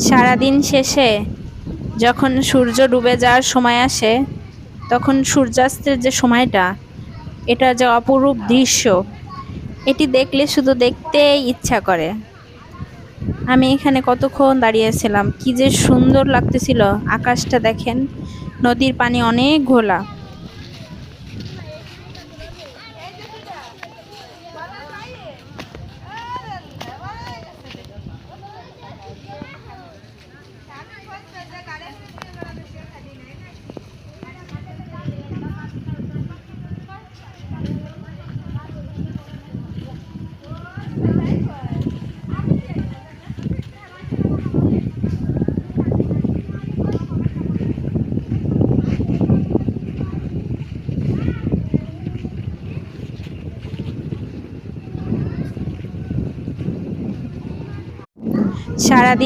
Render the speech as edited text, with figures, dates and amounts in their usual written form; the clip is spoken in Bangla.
সারাদিন শেষে যখন সূর্য ডুবে যাওয়ার সময় আসে, তখন সূর্যাস্তের যে সময়টা, এটা যে অপরূপ দৃশ্য, এটি দেখলে শুধু দেখতেই ইচ্ছা করে। আমি এখানে কতক্ষণ দাঁড়িয়েছিলাম, কি যে সুন্দর লাগতেছিল। আকাশটা দেখেন, নদীর পানি অনেক ঘোলা। সারাদিন